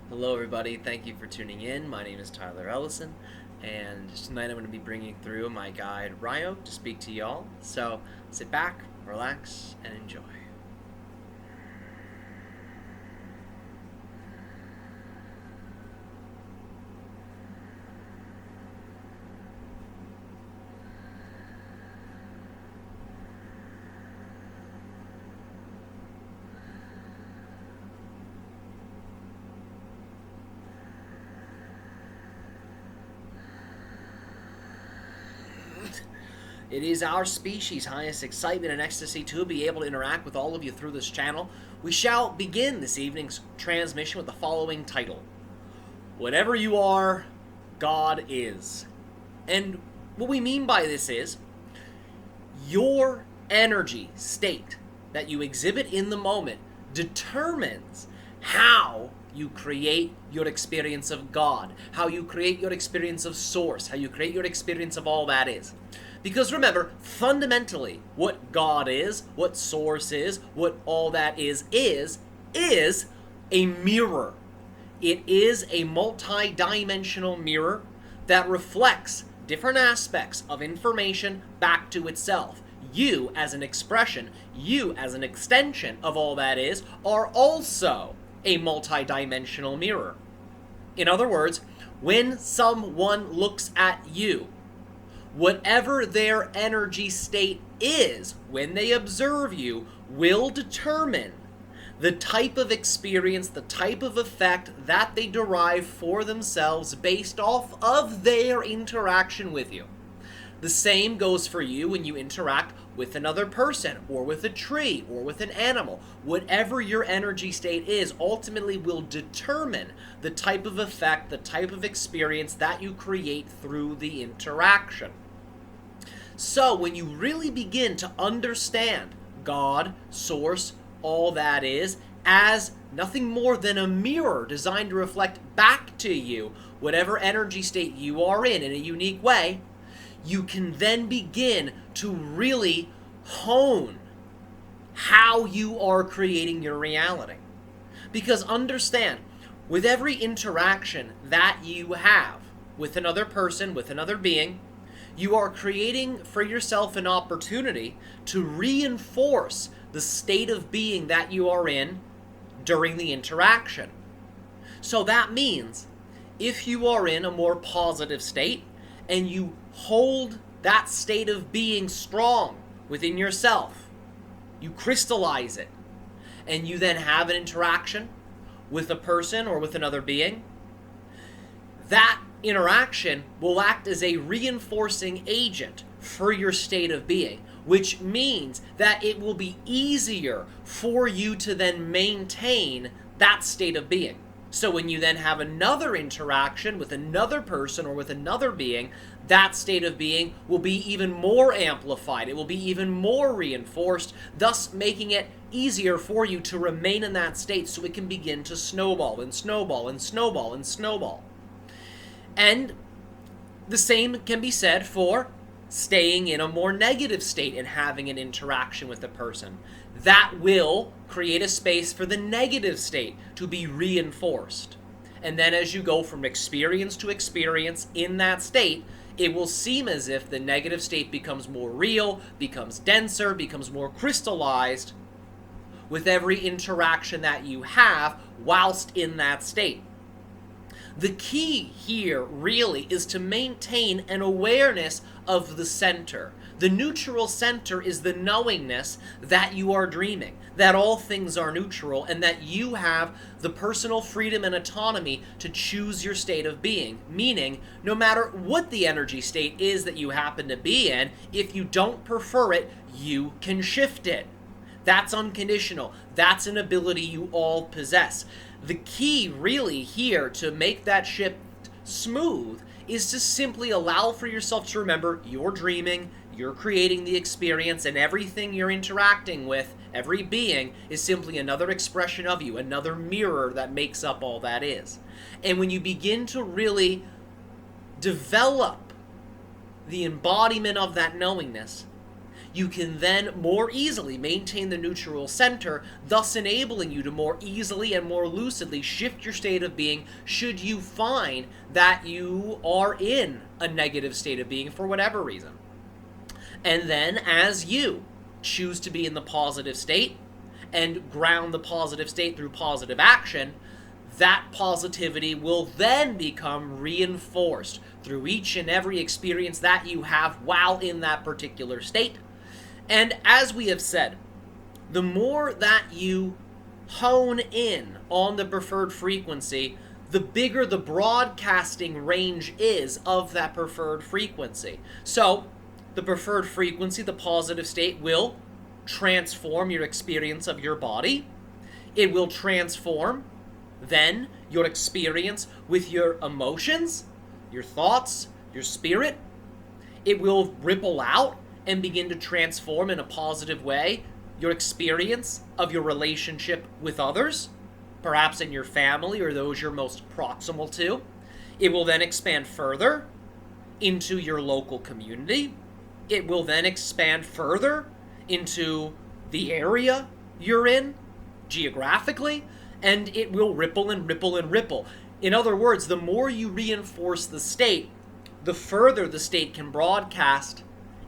Hello, everybody. Thank you for tuning in. My name is Tyler Ellison, and tonight I'm going to be bringing through my guide Ryok to speak to y'all. So sit back, relax, and enjoy. It is our species' highest excitement and ecstasy to be able to interact with all of you through this channel. We shall begin this evening's transmission with the following title: Whatever you are, God is. And what we mean by this is your energy state that you exhibit in the moment determines how you create your experience of God, how you create your experience of Source, how you create your experience of all that is. Because remember, fundamentally, what God is, what Source is, what all that is a mirror. It is a multi-dimensional mirror that reflects different aspects of information back to itself. You, as an expression, you, as an extension of all that is, are also a multi-dimensional mirror. In other words, when someone looks at you, whatever their energy state is when they observe you will determine the type of experience, the type of effect that they derive for themselves based off of their interaction with you. The same goes for you when you interact with another person, or with a tree, or with an animal. Whatever your energy state is ultimately will determine the type of effect, the type of experience that you create through the interaction. So when you really begin to understand God, Source, all that is, as nothing more than a mirror designed to reflect back to you whatever energy state you are in a unique way, you can then begin to really hone how you are creating your reality. Because understand, with every interaction that you have with another person, with another being, you are creating for yourself an opportunity to reinforce the state of being that you are in during the interaction. So that means if you are in a more positive state and you hold that state of being strong within yourself, you crystallize it, and you then have an interaction with a person or with another being, that interaction will act as a reinforcing agent for your state of being, which means that it will be easier for you to then maintain that state of being. So when you then have another interaction with another person or with another being, that state of being will be even more amplified. It will be even more reinforced, thus making it easier for you to remain in that state so it can begin to snowball and snowball and snowball and snowball. And the same can be said for staying in a more negative state and having an interaction with a person. That will create a space for the negative state to be reinforced. And then as you go from experience to experience in that state, it will seem as if the negative state becomes more real, becomes denser, becomes more crystallized with every interaction that you have whilst in that state. The key here really is to maintain an awareness of the center. The neutral center is the knowingness that you are dreaming, that all things are neutral, and that you have the personal freedom and autonomy to choose your state of being. Meaning, no matter what the energy state is that you happen to be in, if you don't prefer it, you can shift it. That's unconditional. That's an ability you all possess. The key really here to make that shift smooth is to simply allow for yourself to remember you're dreaming, you're creating the experience, and everything you're interacting with, every being, is simply another expression of you, another mirror that makes up all that is. And when you begin to really develop the embodiment of that knowingness, you can then more easily maintain the neutral center, thus enabling you to more easily and more lucidly shift your state of being should you find that you are in a negative state of being for whatever reason. And then as you choose to be in the positive state and ground the positive state through positive action, that positivity will then become reinforced through each and every experience that you have while in that particular state. And as we have said, the more that you hone in on the preferred frequency, the bigger the broadcasting range is of that preferred frequency. So, the preferred frequency, the positive state, will transform your experience of your body. It will transform then your experience with your emotions, your thoughts, your spirit. It will ripple out and begin to transform in a positive way your experience of your relationship with others, perhaps in your family or those you're most proximal to. It will then expand further into your local community. It will then expand further into the area you're in, geographically, and it will ripple and ripple and ripple. In other words, the more you reinforce the state, the further the state can broadcast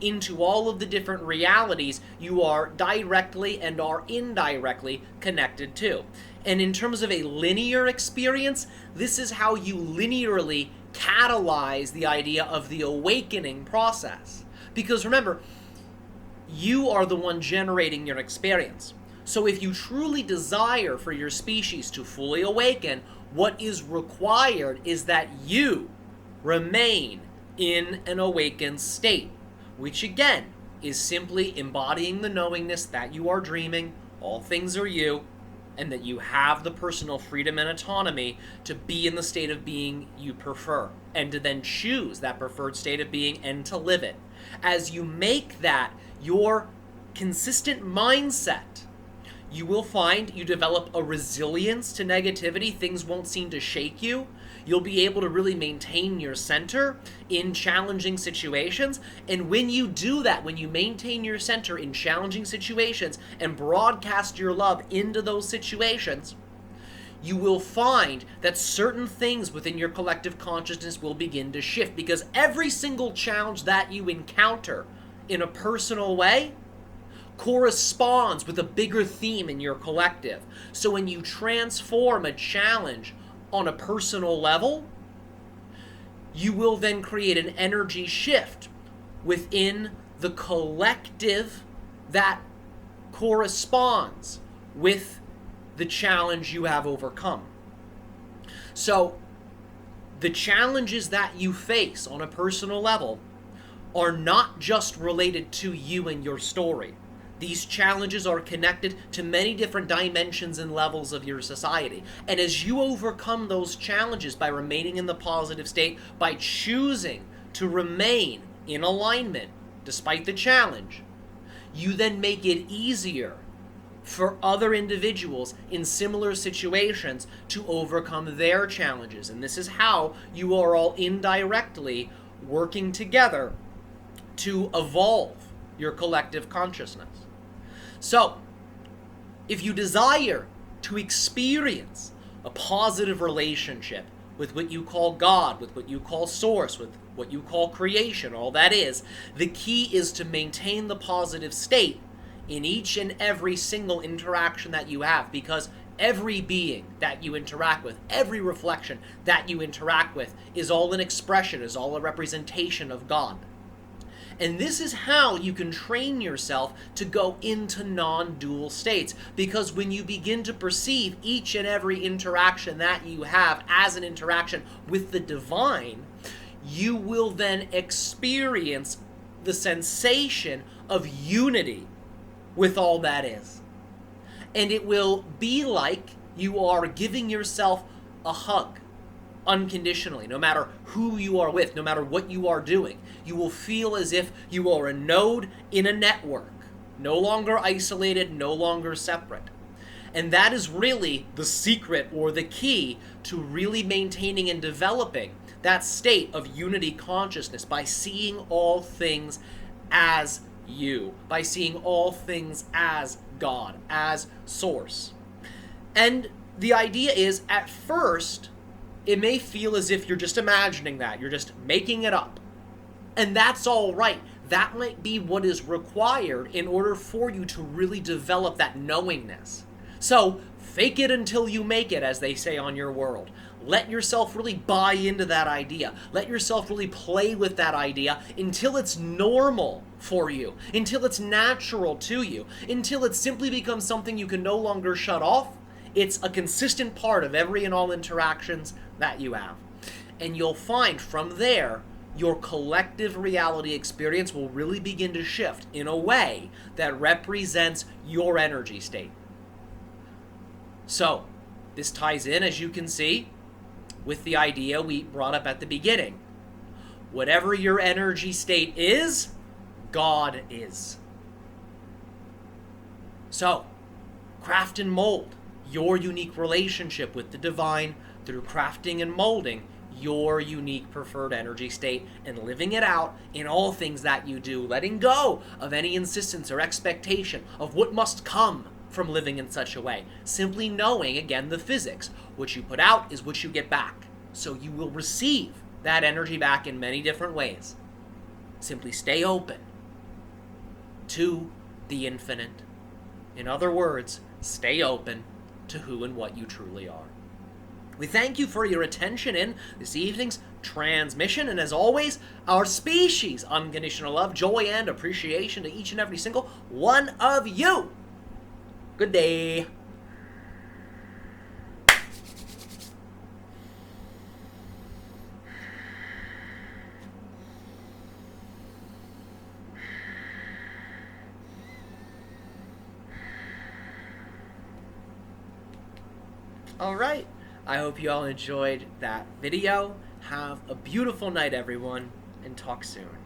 into all of the different realities you are directly and are indirectly connected to. And in terms of a linear experience, this is how you linearly catalyze the idea of the awakening process. Because remember, you are the one generating your experience. So if you truly desire for your species to fully awaken, what is required is that you remain in an awakened state, which again is simply embodying the knowingness that you are dreaming, all things are you, and that you have the personal freedom and autonomy to be in the state of being you prefer, and to then choose that preferred state of being and to live it. As you make that your consistent mindset, you will find you develop a resilience to negativity. Things won't seem to shake you. You'll be able to really maintain your center in challenging situations. And when you do that, when you maintain your center in challenging situations and broadcast your love into those situations, you will find that certain things within your collective consciousness will begin to shift, because every single challenge that you encounter in a personal way corresponds with a bigger theme in your collective. So when you transform a challenge on a personal level, you will then create an energy shift within the collective that corresponds with the challenge you have overcome. So the challenges that you face on a personal level are not just related to you and your story. These challenges are connected to many different dimensions and levels of your society. And as you overcome those challenges by remaining in the positive state, by choosing to remain in alignment despite the challenge, you then make it easier for other individuals in similar situations to overcome their challenges. And this is how you are all indirectly working together to evolve your collective consciousness. So, if you desire to experience a positive relationship with what you call God, with what you call Source, with what you call creation, all that is, the key is to maintain the positive state in each and every single interaction that you have, because every being that you interact with, every reflection that you interact with is all an expression, is all a representation of God. And this is how you can train yourself to go into non-dual states, because when you begin to perceive each and every interaction that you have as an interaction with the divine, you will then experience the sensation of unity with all that is. And it will be like you are giving yourself a hug unconditionally, no matter who you are with, no matter what you are doing. You will feel as if you are a node in a network, no longer isolated, no longer separate. And that is really the secret or the key to really maintaining and developing that state of unity consciousness, by seeing all things as you by seeing all things as God, as source. And the idea is, at first, it may feel as if you're just imagining that, you're just making it up. And that's all right. That might be what is required in order for you to really develop that knowingness. So, fake it until you make it, as they say on your world. Let yourself really buy into that idea. Let yourself really play with that idea until it's normal for you, until it's natural to you, until it simply becomes something you can no longer shut off. It's a consistent part of every and all interactions that you have. And you'll find from there, your collective reality experience will really begin to shift in a way that represents your energy state. So, this ties in, as you can see, with the idea we brought up at the beginning. Whatever your energy state is, God is. So, craft and mold your unique relationship with the divine through crafting and molding your unique preferred energy state and living it out in all things that you do, letting go of any insistence or expectation of what must come from living in such a way. Simply knowing, again, the physics. What you put out is what you get back. So you will receive that energy back in many different ways. Simply stay open to the infinite. In other words, stay open to who and what you truly are. We thank you for your attention in this evening's transmission, and as always, our species' unconditional love, joy, and appreciation to each and every single one of you. Good day. All right. I hope you all enjoyed that video. Have a beautiful night, everyone, and talk soon.